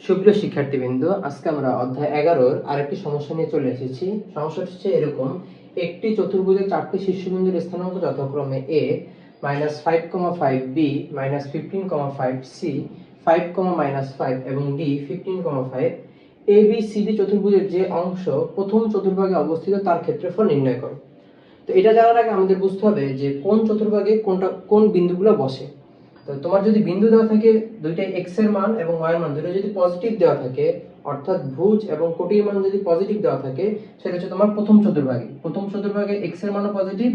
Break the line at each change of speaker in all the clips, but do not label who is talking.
সুপ্রিয় শিক্ষার্থীবৃন্দ, আজকে আমরা অধ্যায় 11-র আরেকটি সমস্যা নিয়ে চলে এসেছি। সমস্যাটা হচ্ছে এরকম: একটি চতুর্ভুজের চারটি শীর্ষবিন্দুর স্থানাঙ্ক যথাক্রমে a -5,5 b -15,5 c 5, এবং d 15,5। a b c d চতুর্ভুজের যে অংশ প্রথম চতুর্ভাগে অবস্থিত তার ক্ষেত্রফল নির্ণয় করো। তো এটা জানার আগে আমাদের বুঝতে হবে যে কোন চতুর্ভাগে কোন বিন্দুগুলো বসে। তো তোমার যদি বিন্দু দেওয়া থাকে দুইটাই x এর মান এবং y এর মান দুটো যদি পজিটিভ দেওয়া থাকে, অর্থাৎ ভুজ এবং কোটির মান যদি পজিটিভ দেওয়া থাকে, সেটা হচ্ছে তোমার প্রথম চতুর্ভাগে x এর মানও পজিটিভ,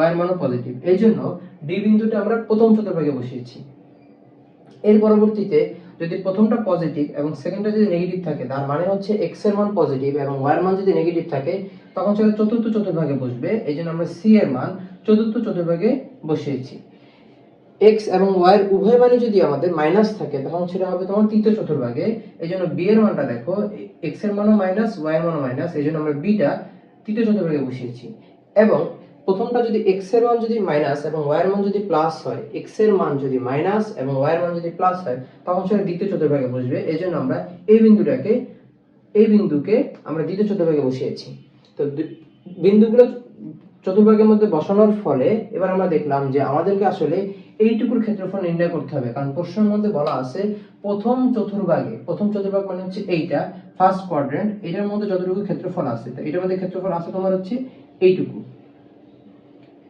y এর মানও পজিটিভ। এই জন্য d বিন্দুটা আমরা প্রথম চতুর্ভাগে বসিয়েছি। এর পরবর্তীতে যদি প্রথমটা পজিটিভ এবং সেকেন্ডটা যদি নেগেটিভ থাকে, তার মানে হচ্ছে x এর মান পজিটিভ এবং y এর মান যদি নেগেটিভ থাকে, তখন সেটা চতুর্থ চতুর্ভাগে বসবে। এই জন্য আমরা c এর মান চতুর্থ চতুর্ভাগে বসিয়েছি। x এবং y এর উভয় মানে যদি আমাদের মাইনাস থাকে, তখন সেটা হবে তোমার তৃতীয় চতুর্ভাগে। এই জন্য b এর মানটা দেখো, x এর মানও মাইনাস, y এর মানও মাইনাস, এই জন্য আমরা b টা তৃতীয় চতুর্ভাগে বসিয়েছি। এবং প্রথমটা যদি x এর মান যদি মাইনাস এবং y এর মান যদি প্লাস হয়, x এর মান যদি মাইনাস এবং y এর মান যদি প্লাস হয়, তখন সেটা দ্বিতীয় চতুর্ভাগে বসবে। এই জন্য আমরা এই বিন্দুকে আমরা দ্বিতীয় চতুর্ভাগে বসিয়েছি। তো বিন্দুগুলো চতুর্ভাগের মধ্যে বসানোর ফলে এবার আমরা দেখলাম যে আমাদেরকে আসলে এইটুকুর ক্ষেত্রফল নির্ণয় করতে হবে, কারণ প্রশ্নের মধ্যে বলা আছে প্রথম চতুর্ভাগ মানে হচ্ছে এইটা ফার্স্ট কোয়াড্রেন্ট, এটার মধ্যে যতটুকু ক্ষেত্রফল আছে, তো এটার মধ্যে ক্ষেত্রফল আছে তোমার হচ্ছে এইটুকু।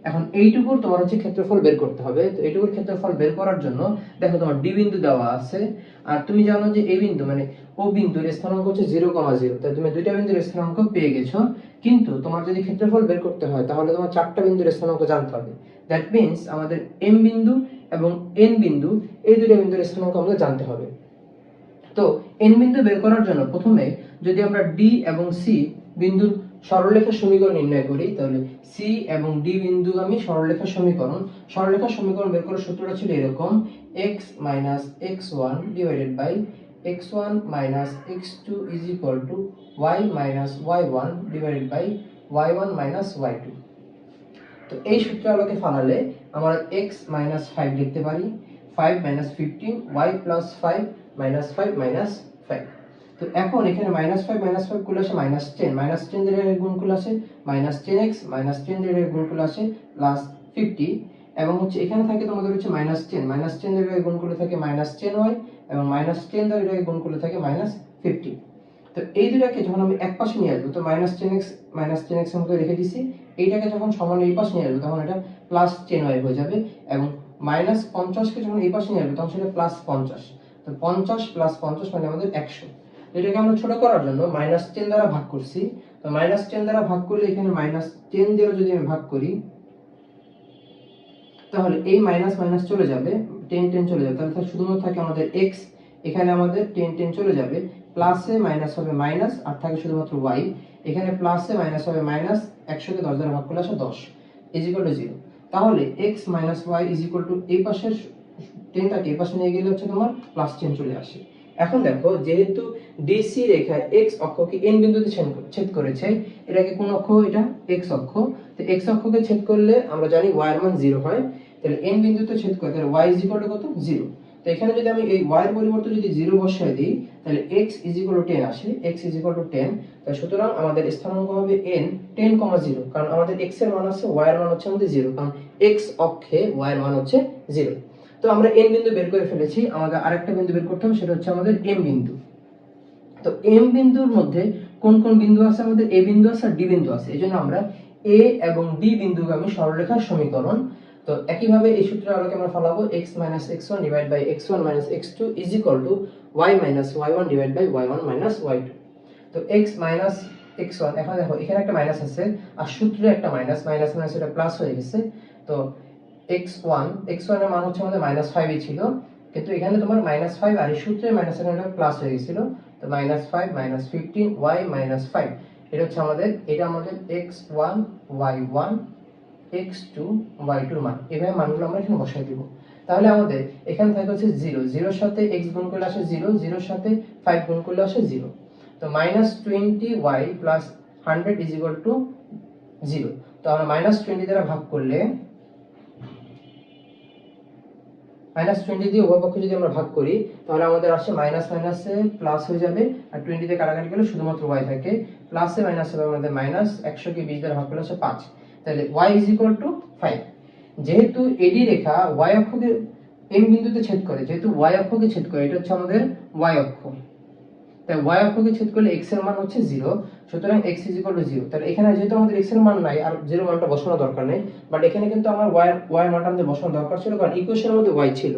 এখন এইটুকুর তোমার হচ্ছে ক্ষেত্রফল বের করতে হবে। তো এইটুকুর ক্ষেত্রফল বের করার জন্য দেখো তোমার ডি বিন্দু দেওয়া আছে, আর তুমি জানো যে এই বিন্দু মানে ও বিন্দুর স্থানাঙ্ক হচ্ছে 0,0, তাই তুমি দুইটা বিন্দুর স্থানাঙ্ক পেয়ে গেছো। কিন্তু তোমার যদি ক্ষেত্রফল বের করতে হয়, তাহলে তোমার চারটা বিন্দুর স্থানাঙ্ক জানতে হবে। দ্যাট মিন্স আমাদের এম বিন্দু এবং এন বিন্দু, এই দুইটা বিন্দুর স্থানাঙ্ক আমাদের জানতে হবে। তো এন বিন্দু বের করার জন্য প্রথমে যদি আমরা ডি এবং সি বিন্দুর সরলরেখা সমীকরণ নির্ণয় করি, তাহলে সি এবং ডি বিন্দুগামী সরলরেখা সমীকরণ বের করার সূত্রটা ছিল এরকম: x - x1 / x1 - x2 = y - y1 / y1 - y2। তো এই সূত্র আলোকে ফালালে আমরা x - 5 লিখতে পারি, 5 - 15 y + 5 - 5 - 5। তো এখন এখানে -5 - 5 করলে আসে -10, -10 দিয়ে এর গুণ করলে আসে -10x, -10 দিয়ে এর গুণ করলে আসে +50, এবং হচ্ছে এখানে থাকে তোমাদের হচ্ছে -10 দিয়ে এর গুণ করলে থাকে -10y, এবং -10 দিয়ে এর গুণ করলে থাকে -50। তো এই দুটাকে যখন আমি এক পাশে নিয়ে আসবো, তো -10x এর মতো রেখে দিছি, এইটাকে যখন সমান এই পাশে নিয়ে আসবো, তখন এটা +10y হয়ে যাবে, এবং -50 কে যখন এই পাশে নিয়ে আসবো, তখন সেটা +50। তো 50 + 50 মানে আমাদের 100। এটাকে আমরা ছোট করার জন্য -10 দ্বারা ভাগ করছি। তো -10 দ্বারা ভাগ করলে এখানে -10 দিয়ে যদি আমি ভাগ করি, তাহলে এই মাইনাস মাইনাস চলে যাবে, 10 চলে যাবে, তাহলে শুধুমাত্র থাকে আমাদের x। এখানে আমাদের 10 চলে যাবে, প্লাসে মাইনাস হবে মাইনাস, আর থাকে শুধুমাত্র y। এখানে প্লাসে মাইনাস হবে মাইনাস, 100 কে 10 দ্বারা ভাগ করলে আসে 10 = 0। তাহলে x - y = এই পাশের 10টাকে এই পাশে নিয়ে গেলে হচ্ছে তোমার +10 চলে আসে। এখন দেখো, যেহেতু DC রেখা x অক্ষকে n বিন্দুতে ছেদ করেছে, এটাকে কোন অক্ষ? এটা x অক্ষ। তো x অক্ষকে ছেদ করলে আমরা জানি y এর মান 0 হয়, তাহলে n বিন্দুতে ছেদ করে, তাহলে y = কত? 0। তো এখানে যদি আমি এই y এর পরিবর্তে যদি 0 বসায় দিই, তাহলে x = 10 আসে, x = 10। তাই সুতরাং আমাদের স্থানাঙ্ক হবে n 10,0, কারণ আমাদের x এর মান আছে, y এর মান হচ্ছে আমাদের 0, কারণ x অক্ষে y এর মান হচ্ছে 0। তো আমরা n বিন্দু বের করে ফেলেছি, আমাদের আরেকটা বিন্দু বের করতে হবে, সেটা হচ্ছে আমাদের m বিন্দু। তো m বিন্দুর মধ্যে কোন কোন বিন্দু আছে? আমাদের a বিন্দু আছে আর d বিন্দু আছে। এজন্য আমরা a এবং d বিন্দুগামী সরলরেখার সমীকরণ, তো একই ভাবে এই সূত্রের আলোকে আমরা ফলাবো x - x1 / x1 - x2 = y - y1 / y1 - y2। তো x - x1, এখন দেখো এখানে একটা মাইনাস আছে, আর সূত্রে একটা মাইনাস এটা প্লাস হয়ে গেছে। তো x1 এর মান হচ্ছে আমাদের -5 ই ছিল, কিন্তু এখানে তোমার -5 আর এই সূত্রে মাইনাসের এটা প্লাস হয়ে গিয়েছিল। তো -5 - 15 y - 5, এটা হচ্ছে আমাদের x1 y1 x2 y2 এর মান। এভাবে মানগুলো আমরা এখানে বসাই দিব। তাহলে আমাদের এখানে থাকে হচ্ছে 0, 0 এর সাথে x গুণ করলে আসে 0, 0 এর সাথে 5 গুণ করলে আসে 0। তো -20y + 100 = 0। তো আমরা -20 দ্বারা ভাগ করলে -20 দিয়ে উভয় পক্ষ যদি আমরা ভাগ করি তাহলে আমাদের আসে মাইনাস মাইনাসে প্লাস হয়ে যাবে, আর 20 দিয়ে কাটাকাটি গেলে শুধুমাত্র y থাকে, প্লাসে মাইনাসে হবে আমাদের মাইনাস, 100 কে 20 দ্বারা ভাগ করলে আসে 5, তাহলে y = 5। যেহেতু এডি রেখা y অক্ষকে m বিন্দুতে ছেদ করে, যেহেতু y অক্ষকে ছেদ করে, এটা হচ্ছে আমাদের y অক্ষ, তাই y অক্ষকে ছেদ করলে x এর মান হচ্ছে 0, সুতরাং x = 0। তাহলে এখানে যেহেতু আমাদের x এর মান নাই আর 0 মানটা বসানো দরকার নেই, বাট এখানে কিন্তু আমার y এর মানটা আমাদের বসানো দরকার ছিল, কারণ ইকুয়েশনের মধ্যে y ছিল,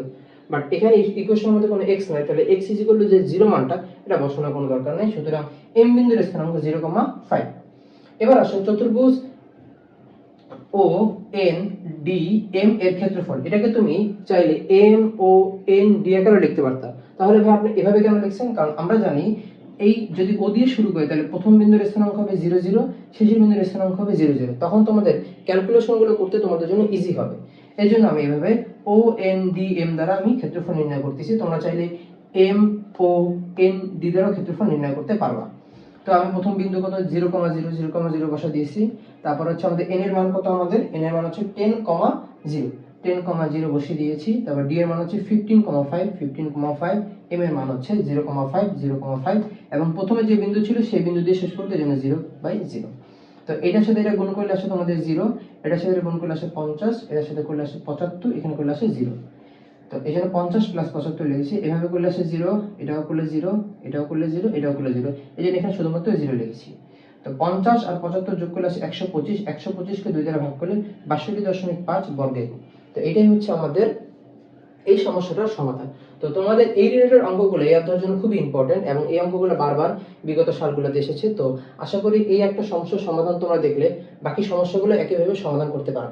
বাট এখানে ইকুয়েশনের মধ্যে কোনো x নাই, তাহলে x = যে 0 মানটা এটা বসানোর কোনো দরকার নেই, সুতরাং m বিন্দুর স্থানাঙ্ক 0,5। এবার আসুন চতুর্ভুজ ও এন ডি এম এর ক্ষেত্রফল, এটাকে তুমি চাইলে এম ও এন ডি আকারে লিখতে পারতা। তাহলে ভাই আপনি এভাবে কেন লিখছেন? কারণ আমরা জানি এই যদি ও দিয়ে শুরু করে তাহলে প্রথম বিন্দুর স্থানাঙ্ক হবে 0 0, শেষের বিন্দুর স্থানাঙ্ক হবে 0 0, তখন তোমাদের ক্যালকুলেশনগুলো করতে তোমাদের জন্য ইজি হবে। এই জন্য আমি এভাবে ও এন ডি এম দ্বারা আমি ক্ষেত্রফল নির্ণয় করতেছি। তোমরা চাইলে এম ও এন ডি দ্বারা ক্ষেত্রফল নির্ণয় করতে পারবা। তো আমি প্রথম বিন্দু কত 0,0 0,0 বসা দিয়েছি, তারপর হচ্ছে আমাদের n এর মান কত, আমাদের n এর মান হচ্ছে 10,0 10,0 বসিয়ে দিয়েছি, তারপর d এর মান হচ্ছে 15,5 15,5, m এর মান হচ্ছে 0,5 0,5, এবং প্রথমে যে বিন্দু ছিল সেই বিন্দু দিয়ে শেষ করতে জন্য 0/0। তো এটার সাথে এটা গুণ করলে আসে তোমাদের 0, এটার সাথে গুণ করলে আসে 50, এটার সাথে করলে আসে 75, এখানে করলে আসে 0। তো এখানে 50 + 75 লিখেছি, এভাবে করলে আসে 0, এটাও করলে 0, এটাও করলে 0, এটাও করলে 0, এই জন্য এখানে শুধুমাত্র 0 লিখেছি। তো 50 আর 75 যোগ করলে আসে 125, 125 কে 2 দ্বারা ভাগ করলে 62.5 বর্গের। তো এটাই হচ্ছে আমাদের এই সমস্যাটার সমাধান। তো তোমাদের এই রিলেটেড অঙ্কগুলো এই অধ্যায়ের জন্য খুবই ইম্পর্টেন্ট, এবং এই অঙ্কগুলো বারবার বিগত সালগুলোতে এসেছে। তো আশা করি এই একটা সমস্যার সমাধান তোমরা দেখলে বাকি সমস্যাগুলো একইভাবে সমাধান করতে পারবে।